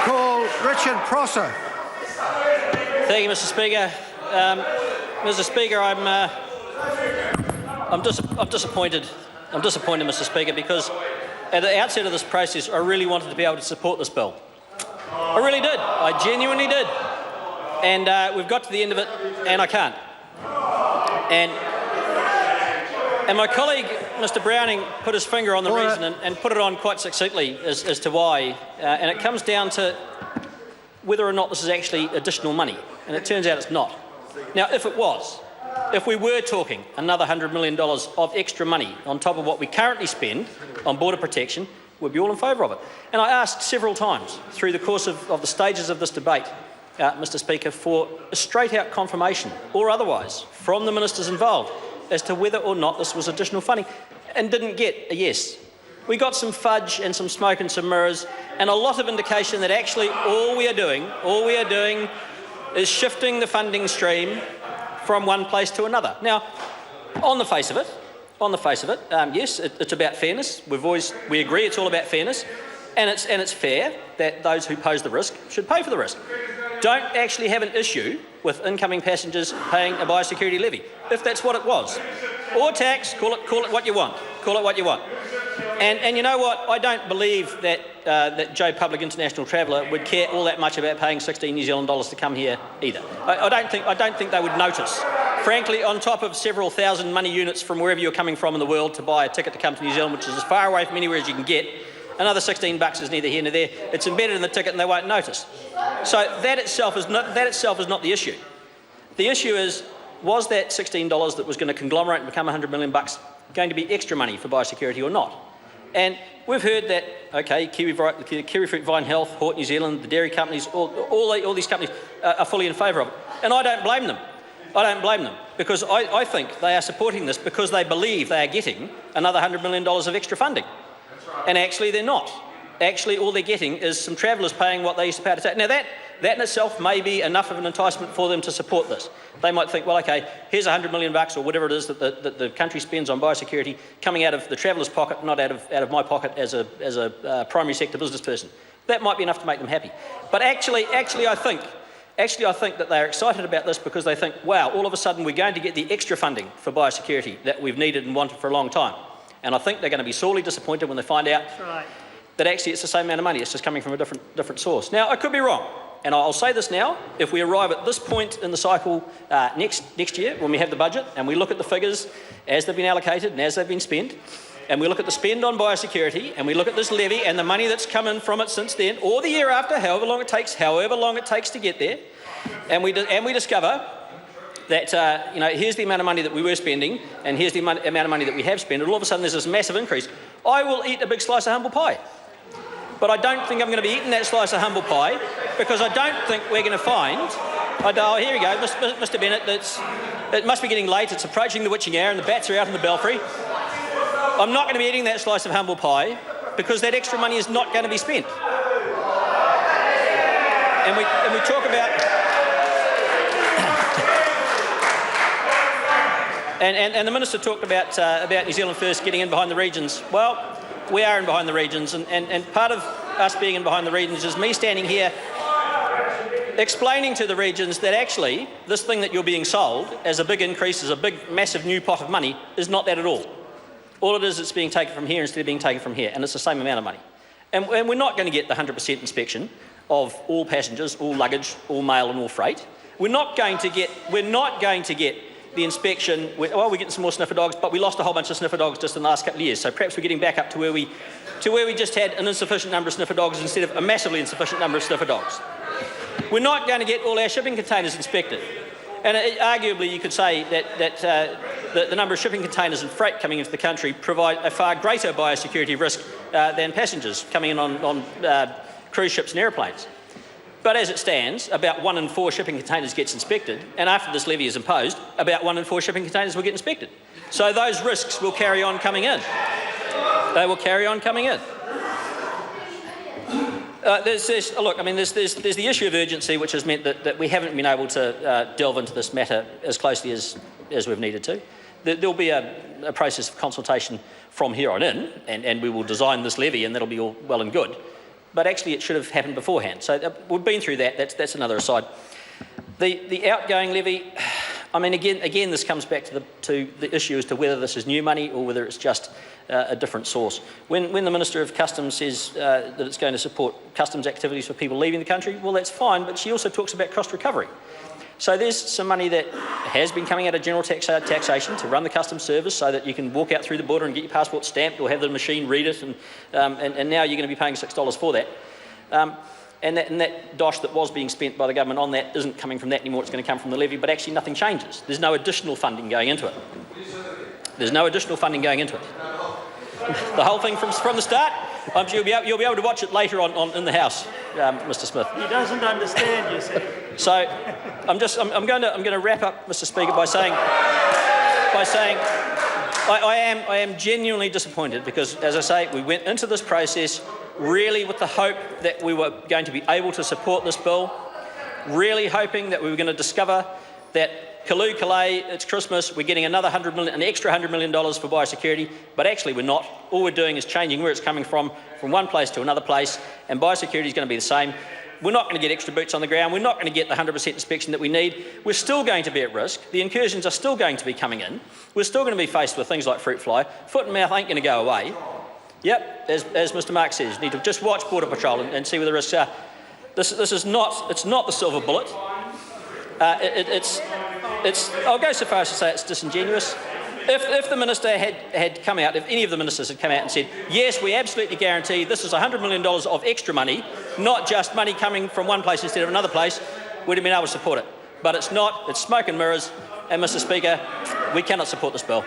call Richard Prosser. Thank you, Mr. Speaker. Mr. Speaker, I'm disappointed. I'm disappointed, Mr. Speaker, because at the outset of this process, I really wanted to be able to support this bill. I really did. I genuinely did. And we've got to the end of it, and I can't. And my colleague, Mr. Browning, put his finger on the reason and put it on quite succinctly as to why. And it comes down to whether or not this is actually additional money. And it turns out it's not. Now, if it was, if we were talking another $100 million of extra money on top of what we currently spend on border protection, we'd be all in favour of it. And I asked several times through the course of the stages of this debate, Mr. Speaker, for a straight-out confirmation, or otherwise, from the ministers involved as to whether or not this was additional funding, and didn't get a yes. We got some fudge and some smoke and some mirrors, and a lot of indication that actually all we are doing is shifting the funding stream from one place to another. Now, on the face of it, yes, it's about fairness. We agree it's all about fairness, and it's fair that those who pose the risk should pay for the risk. Don't actually have an issue with incoming passengers paying a biosecurity levy, if that's what it was, or tax. Call it what you want. Call it what you want. And you know what? I don't believe that Joe Public International Traveller would care all that much about paying 16 New Zealand dollars to come here either. I don't think they would notice. Frankly, on top of several thousand money units from wherever you're coming from in the world to buy a ticket to come to New Zealand, which is as far away from anywhere as you can get, another $16 is neither here nor there. It's embedded in the ticket and they won't notice. So that itself is not the issue. The issue is, was that $16 that was going to conglomerate and become $100 million going to be extra money for biosecurity or not? And we've heard that, okay, Kiwifruit, Vine Health, Hort New Zealand, the dairy companies, all these companies are fully in favour of it. And I don't blame them. Because I think they are supporting this because they believe they are getting another $100 million of extra funding. And actually they're not. Actually all they're getting is some travellers paying what they used to pay to tax. Now that in itself may be enough of an enticement for them to support this. They might think, well, okay, here's $100 million or whatever it is that the country spends on biosecurity coming out of the traveller's pocket, not out of my pocket as a primary sector business person. That might be enough to make them happy. But actually I think that they're excited about this because they think, wow, all of a sudden we're going to get the extra funding for biosecurity that we've needed and wanted for a long time. And I think they're going to be sorely disappointed when they find out that actually it's the same amount of money, it's just coming from a different source. Now, I could be wrong, and I'll say this now, if we arrive at this point in the cycle next year, when we have the budget, and we look at the figures as they've been allocated and as they've been spent, and we look at the spend on biosecurity, and we look at this levy and the money that's come in from it since then, or the year after, however long it takes to get there, and we discover that, here's the amount of money that we were spending and here's the amount of money that we have spent, and all of a sudden there's this massive increase. I will eat a big slice of humble pie. But I don't think I'm going to be eating that slice of humble pie because I don't think we're going to find... Oh, here we go, Mr Bennett, it must be getting late, it's approaching the witching hour and the bats are out in the belfry. I'm not going to be eating that slice of humble pie because that extra money is not going to be spent. And we talk about... And the Minister talked about New Zealand First getting in behind the regions. Well, we are in behind the regions, and part of us being in behind the regions is me standing here explaining to the regions that actually this thing that you're being sold as a big increase, as a big, massive new pot of money, is not that at all. All it is, it's being taken from here instead of being taken from here, and it's the same amount of money. And we're not going to get the 100% inspection of all passengers, all luggage, all mail and all freight. We're not going to get the inspection, we're getting some more sniffer dogs, but we lost a whole bunch of sniffer dogs just in the last couple of years. So perhaps we're getting back up to where we just had an insufficient number of sniffer dogs instead of a massively insufficient number of sniffer dogs. We're not going to get all our shipping containers inspected. And arguably you could say that the number of shipping containers and freight coming into the country provide a far greater biosecurity risk than passengers coming in on cruise ships and aeroplanes. But as it stands, about 1 in 4 shipping containers gets inspected, and after this levy is imposed, about 1 in 4 shipping containers will get inspected. So those risks will carry on coming in. They will carry on coming in. There's the issue of urgency, which has meant that we haven't been able to delve into this matter as closely as we've needed to. There'll be a process of consultation from here on in, and we will design this levy, and that'll be all well and good. but actually it should have happened beforehand. So we've been through that. That's another aside. The outgoing levy, I mean, again, this comes back to the issue as to whether this is new money or whether it's just a different source. When the Minister of Customs says that it's going to support customs activities for people leaving the country, well, that's fine, but she also talks about cost recovery. So there's some money that has been coming out of general taxation to run the customs service so that you can walk out through the border and get your passport stamped or have the machine read it, and now you're going to be paying $6 for that. And that dosh that was being spent by the government on that isn't coming from that anymore, it's going to come from the levy, but actually nothing changes. There's no additional funding going into it. There's no additional funding going into it. The whole thing from the start, I'm sure you'll be able to watch it later on in the House, Mr. Smith. He doesn't understand, you see. So I'm going to wrap up, Mr. Speaker, by saying I am genuinely disappointed because, as I say, we went into this process really with the hope that we were going to be able to support this bill, really hoping that we were going to discover that Kaloo, it's Christmas, we're getting an extra $100 million for biosecurity, but actually we're not. All we're doing is changing where it's coming from one place to another place, and biosecurity is going to be the same. We're not going to get extra boots on the ground. We're not going to get the 100% inspection that we need. We're still going to be at risk. The incursions are still going to be coming in. We're still going to be faced with things like fruit fly. Foot and mouth ain't going to go away. Yep, as Mr. Mark says, you need to just watch Border Patrol and see where the risks are. This is not the silver bullet. I'll go so far as to say it's disingenuous. If the minister had come out, if any of the ministers had come out and said, yes, we absolutely guarantee this is $100 million of extra money, not just money coming from one place instead of another place, we'd have been able to support it. But it's not, it's smoke and mirrors, and Mr. Speaker, we cannot support this bill.